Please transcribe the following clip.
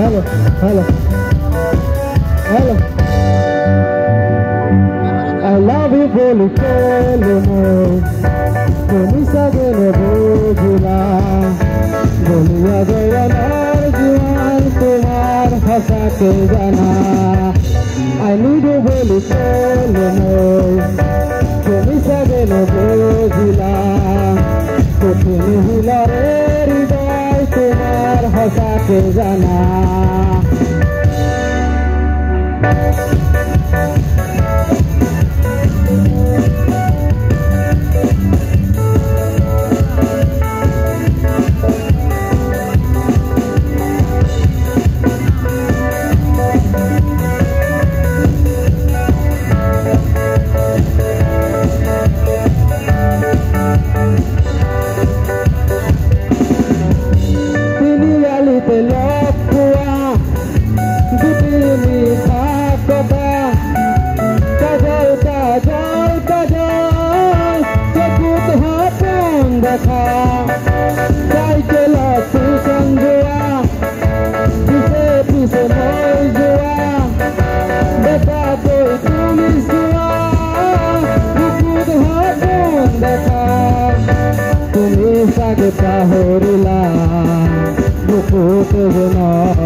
Hello, hello, hello. I love you, boli kolo mo. Tumi sagene bojula. Boliya gaya nar juan tumhar hasa ke jana. I need you, boli kolo mo. Tumi sagene bojula. Tumi hilare hriday tumhar hasa ke jana. Pahorila, bukut benar.